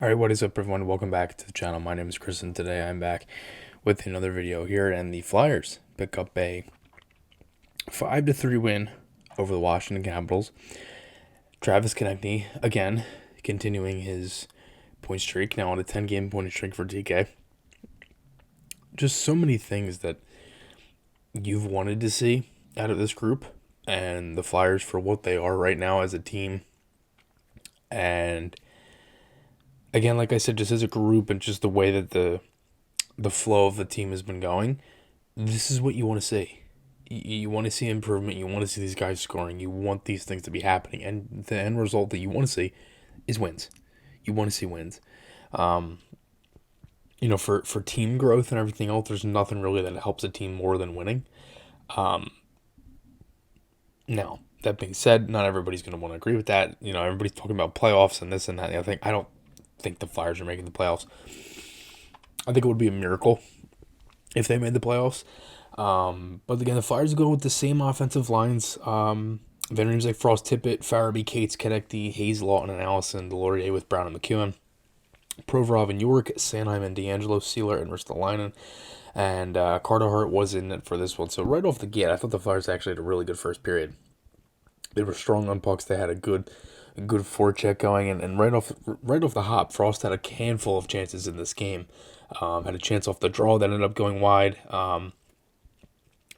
Alright, what is up everyone? Welcome back to the channel. My name is Chris and today I'm back with another video here, and the Flyers pick up a 5-3 win over the Washington Capitals. Travis Konecny, again, continuing his point streak, now on a 10-game point streak for DK. Just so many things that you've wanted to see out of this group, and the Flyers for what they are right now as a team. And again, like I said, just as a group and just the way that the flow of the team has been going, this is what you want to see. You want to see improvement. You want to see these guys scoring. You want these things to be happening. And the end result that you want to see is wins. You want to see wins. For team growth and everything else, there's nothing really that helps a team more than winning. Now, that being said, not everybody's going to want to agree with that. Everybody's talking about playoffs and this and that. I don't think the Flyers are making the playoffs. I think it would be a miracle if they made the playoffs. But again, the Flyers go with the same offensive lines. Veterans like Frost, Tippett, Farabee, Cates, Konecny, Hayes, Lawton, and Allison, Delorier with Brown and McEwen, Provorov and York, Sanheim and D'Angelo, Sealer and Ristolainen, and Carter Hart was in it for this one. So right off the gate, I thought the Flyers actually had a really good first period. They were strong on pucks. They had a good forecheck going, and right off the hop, Frost had a handful of chances in this game. Had a chance off the draw that ended up going wide.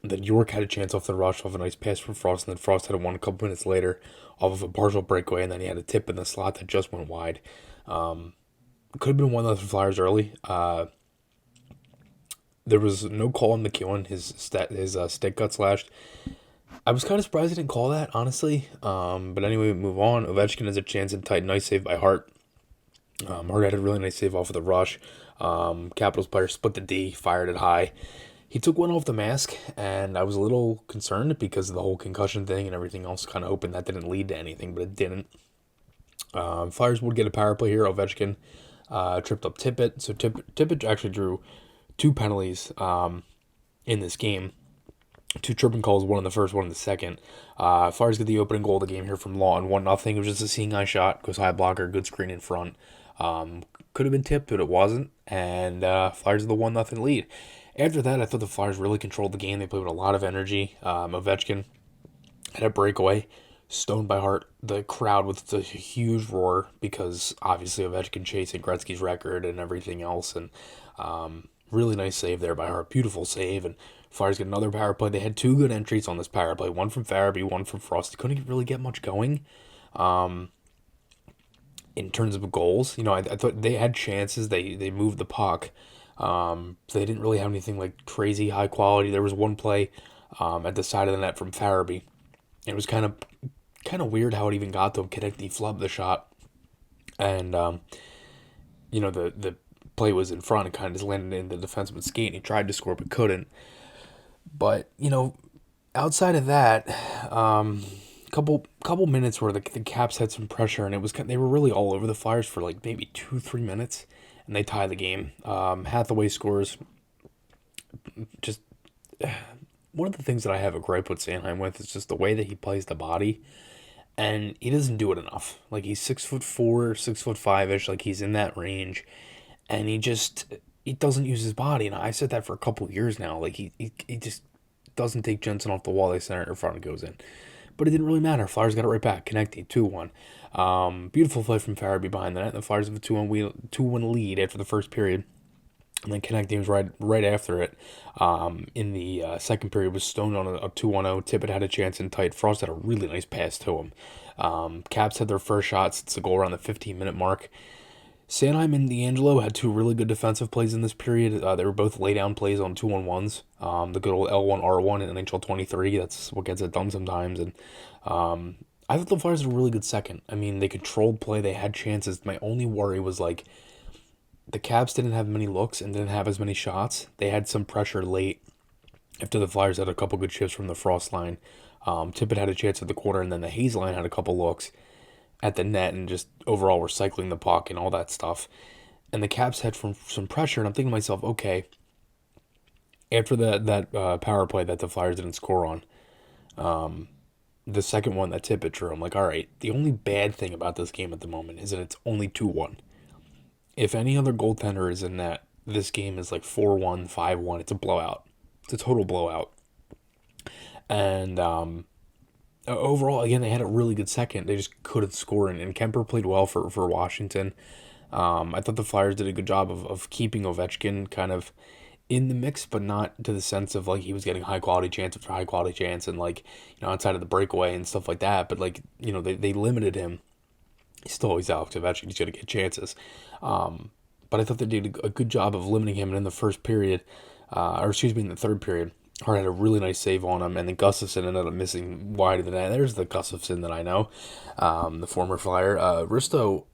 Then York had a chance off the rush off a nice pass from Frost, and then Frost had one a couple minutes later off of a partial breakaway, and then he had a tip in the slot that just went wide. Could have been 1-0 Flyers early. There was no call on McEwen. His stick got slashed. I was kind of surprised he didn't call that, honestly. But anyway, we move on. Ovechkin has a chance and tight. Nice save by Hart. Hart had a really nice save off of the rush. Capitals player split the D, fired it high. He took one off the mask, and I was a little concerned because of the whole concussion thing and everything else. Kind of hoping that didn't lead to anything, but it didn't. Flyers would get a power play here. Ovechkin tripped up Tippett. So Tippett actually drew 2 penalties in this game. 2 tripping calls, one in the first, one in the second. Flyers get the opening goal of the game here from Lawton, 1-0. It was just a seeing eye shot, goes high blocker, good screen in front. Could have been tipped, but it wasn't. And Flyers have the 1-0 lead. After that, I thought the Flyers really controlled the game. They played with a lot of energy. Ovechkin had a breakaway, stoned by Hart. The crowd with a huge roar because obviously Ovechkin chasing Gretzky's record and everything else. And really nice save there by Hart. Beautiful save. And Flyers get another power play. They had 2 good entries on this power play. One from Farabee, one from Frost. They couldn't really get much going. In terms of goals, I thought they had chances. They moved the puck. They didn't really have anything like crazy high quality. There was one play at the side of the net from Farabee. It was kind of weird how it even got to him. Konecny flubbed the shot, and the play was in front. It kind of just landed in the defenseman's skate, and he tried to score but couldn't. But outside of that, couple minutes where the Caps had some pressure, and they were really all over the Flyers for like maybe 2-3 minutes, and they tie the game. Hathaway scores. Just one of the things that I have a gripe with Sanheim with is just the way that he plays the body, and he doesn't do it enough. Like, he's 6'4", 6'5" like he's in that range, and he doesn't use his body. And I said that for a couple of years now. Like, he just doesn't take Jensen off the wall. They center it in front and goes in. But it didn't really matter. Flyers got it right back. Konecny, 2-1. Beautiful play from Farabee behind the net. The Flyers have a 2-1 lead after the first period. And then Konecny was right after it. In the second period, was stoned on a 2-1-0. Tippett had a chance in tight. Frost had a really nice pass to him. Caps had their first shot since the goal around the 15-minute mark. Sanheim and D'Angelo had 2 really good defensive plays in this period. They were both lay-down plays on 2-on-1s. The good old L1, R1 and NHL 23. That's what gets it done sometimes. And I thought the Flyers had a really good second. I mean, they controlled play. They had chances. My only worry was, like, the Caps didn't have many looks and didn't have as many shots. They had some pressure late after the Flyers had a couple good shifts from the Frost line. Tippett had a chance at the corner, and then the Hayes line had a couple looks at the net and just overall recycling the puck and all that stuff. And the Caps had some pressure, and I'm thinking to myself, okay, after that power play that the Flyers didn't score on, the second one that Tippett drew, I'm like, all right, the only bad thing about this game at the moment is that it's only 2-1. If any other goaltender is in net, this game is like 4-1, 5-1. It's a blowout. It's a total blowout. And overall, again, they had a really good second. They just couldn't score, and Kemper played well for Washington. I thought the Flyers did a good job of keeping Ovechkin kind of in the mix, but not to the sense of like he was getting high quality chance after high quality chance and like, outside of the breakaway and stuff like that. But like, they limited him. He's still always Alex Ovechkin. He's going to get chances. But I thought they did a good job of limiting him. And in the first period, or excuse me, in the third period, Hart had a really nice save on him, and then Gustafsson ended up missing wide of the net. There's the Gustafsson that I know, the former Flyer. Risto,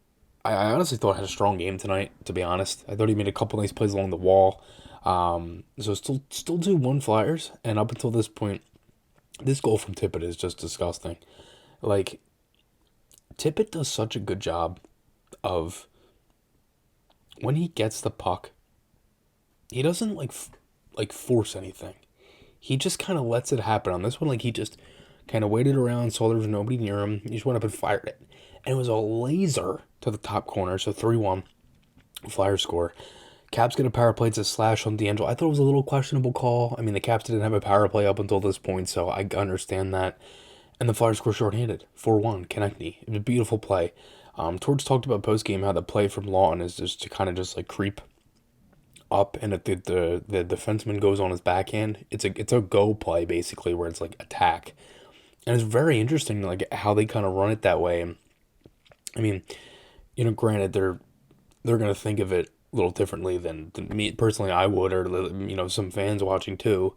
I honestly thought had a strong game tonight. To be honest, I thought he made a couple nice plays along the wall. So still 2-1 Flyers, and up until this point, this goal from Tippett is just disgusting. Like, Tippett does such a good job of when he gets the puck, he doesn't like force anything. He just kind of lets it happen. On this one, like he just kind of waited around, saw there was nobody near him. He just went up and fired it, and it was a laser to the top corner. So 3-1, Flyers score. Caps get a power play. It's a slash on D'Angelo. I thought it was a little questionable call. I mean, the Caps didn't have a power play up until this point, so I understand that. And the Flyers score shorthanded, 4-1, Konecny. It was a beautiful play. Torch talked about post-game how the play from Lawton is just to kind of just like creep up, and if the defenseman goes on his backhand, it's a go play basically where it's like attack. And it's very interesting like how they kind of run it that way. I mean, granted they're gonna think of it a little differently than me personally I would, or some fans watching too.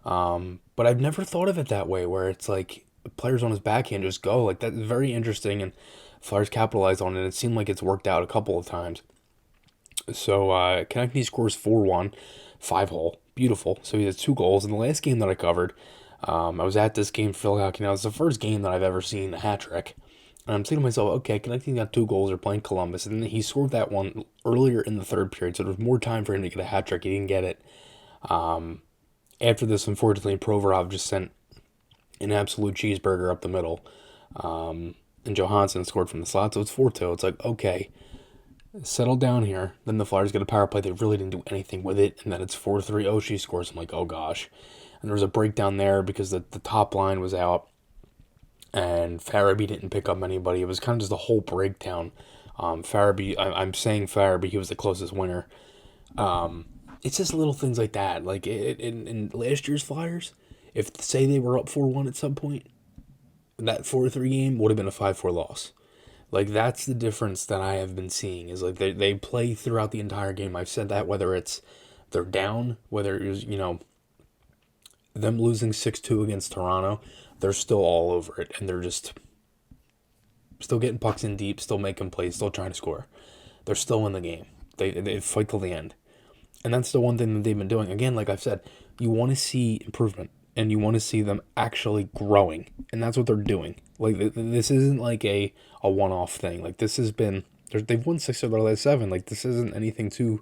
But I've never thought of it that way where it's like players on his backhand just go like that's very interesting, and Flyers capitalize on it. It seemed like it's worked out a couple of times. So Konecny scores 4-1, 5-hole, beautiful. So he has 2 goals. In the last game that I covered, I was at this game for Phil Hockey. Now it's the first game that I've ever seen a hat trick. And I'm saying to myself, okay, Konecny got 2 goals. They're playing Columbus, and then he scored that one earlier in the third period. So there was more time for him to get a hat trick. He didn't get it. After this, unfortunately, Provorov just sent an absolute cheeseburger up the middle. And Johansson scored from the slot, so it's 4-2. It's like, okay, settle down here. Then the Flyers get a power play. They really didn't do anything with it. And then it's 4-3. Oshie scores. I'm like, oh gosh. And there was a breakdown there because the top line was out. And Farabee didn't pick up anybody. It was kind of just a whole breakdown. Farabee, I'm saying Farabee, he was the closest winner. It's just little things like that. Like in last year's Flyers, if say they were up 4-1 at some point, that 4-3 game would have been a 5-4 loss. Like, that's the difference that I have been seeing, is like they play throughout the entire game. I've said that, whether it's they're down, whether it was, them losing 6-2 against Toronto, they're still all over it, and they're just still getting pucks in deep, still making plays, still trying to score. They're still in the game. They fight till the end. And that's the one thing that they've been doing. Again, like I've said, you want to see improvement, and you want to see them actually growing, and that's what they're doing. Like, this isn't like a one-off thing. Like, this has been, they've won 6 of their last 7. Like, this isn't anything too,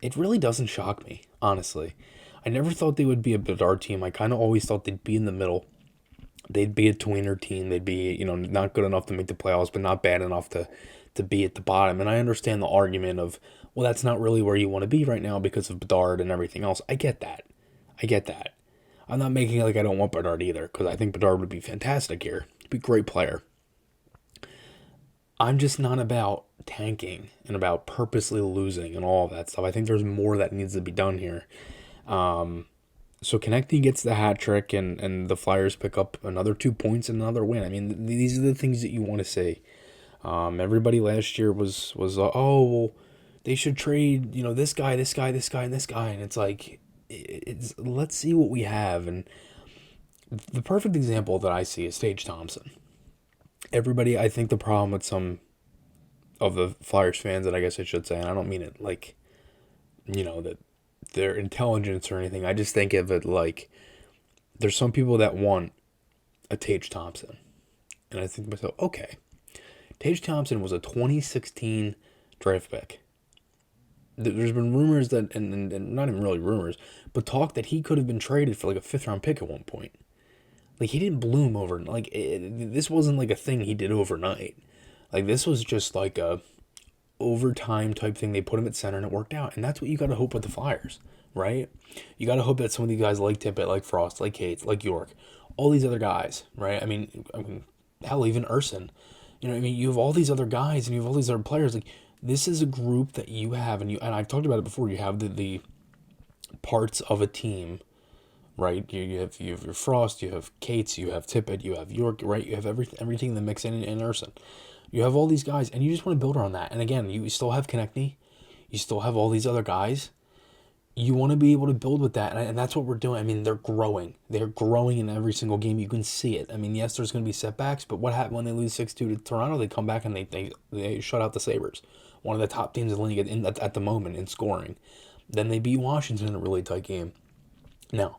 it really doesn't shock me, honestly. I never thought they would be a Bedard team. I kind of always thought they'd be in the middle. They'd be a tweener team. They'd be, not good enough to make the playoffs, but not bad enough to be at the bottom. And I understand the argument of, well, that's not really where you want to be right now because of Bedard and everything else. I get that. I'm not making it like I don't want Bedard either, because I think Bedard would be fantastic here. He'd be a great player. I'm just not about tanking and about purposely losing and all of that stuff. I think there's more that needs to be done here. So Konecny gets the hat trick, and the Flyers pick up another 2 points and another win. I mean, these are the things that you want to see. Everybody last year was oh, well, they should trade, this guy, and this guy. And it's like, let's see what we have. And the perfect example that I see is Tage Thompson. Everybody, I think the problem with some of the Flyers fans, and I guess I should say, and I don't mean it like, that their intelligence or anything. I just think of it like there's some people that want a Tage Thompson. And I think to myself, okay, Tage Thompson was a 2016 draft pick. There's been rumors that, and not even really rumors, but talk that he could have been traded for like a 5th-round pick at one point. Like, he didn't bloom over, like, this wasn't like a thing he did overnight. Like, this was just like overtime type thing. They put him at center and it worked out. And that's what you got to hope with the Flyers, right? You got to hope that some of these guys like Tippett, like Frost, like Cates, like York, all these other guys, right? I mean, hell, even Urson. You know what I mean? You have all these other guys and you have all these other players. Like, this is a group that you have, and I've talked about it before. You have the parts of a team, right? You have your Frost, you have Cates, you have Tippett, you have York, right? You have everything in the mix in Urson. You have all these guys, and you just want to build around that. And again, you still have Konecny, you still have all these other guys. You want to be able to build with that, and that's what we're doing. I mean, they're growing. They're growing in every single game. You can see it. I mean, yes, there's going to be setbacks, but what happened when they lose 6-2 to Toronto? They come back and they shut out the Sabres, one of the top teams in the league at the moment in scoring. Then they beat Washington in a really tight game. Now,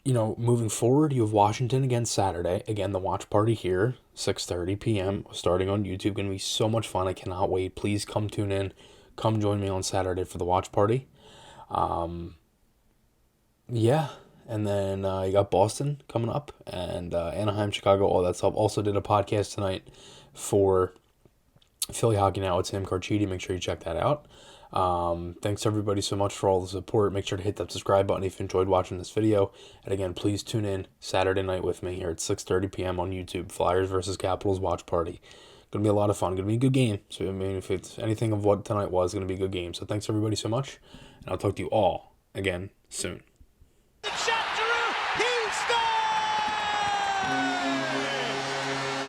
moving forward, you have Washington again Saturday. Again, the watch party here, 6:30 p.m. starting on YouTube. Going to be so much fun. I cannot wait. Please come tune in. Come join me on Saturday for the watch party. Yeah, and then you got Boston coming up, and Anaheim, Chicago, all that stuff. Also did a podcast tonight for Philly Hockey Now with Sam Carchidi. Make sure you check that out. Thanks everybody so much for all the support. Make sure to hit that subscribe button if you enjoyed watching this video. And again, please tune in Saturday night with me here at 6:30 p.m. on YouTube. Flyers versus Capitals watch party. Gonna be a lot of fun. Gonna be a good game. So I mean, if it's anything of what tonight was, gonna be a good game. So thanks everybody so much, and I'll talk to you all again soon.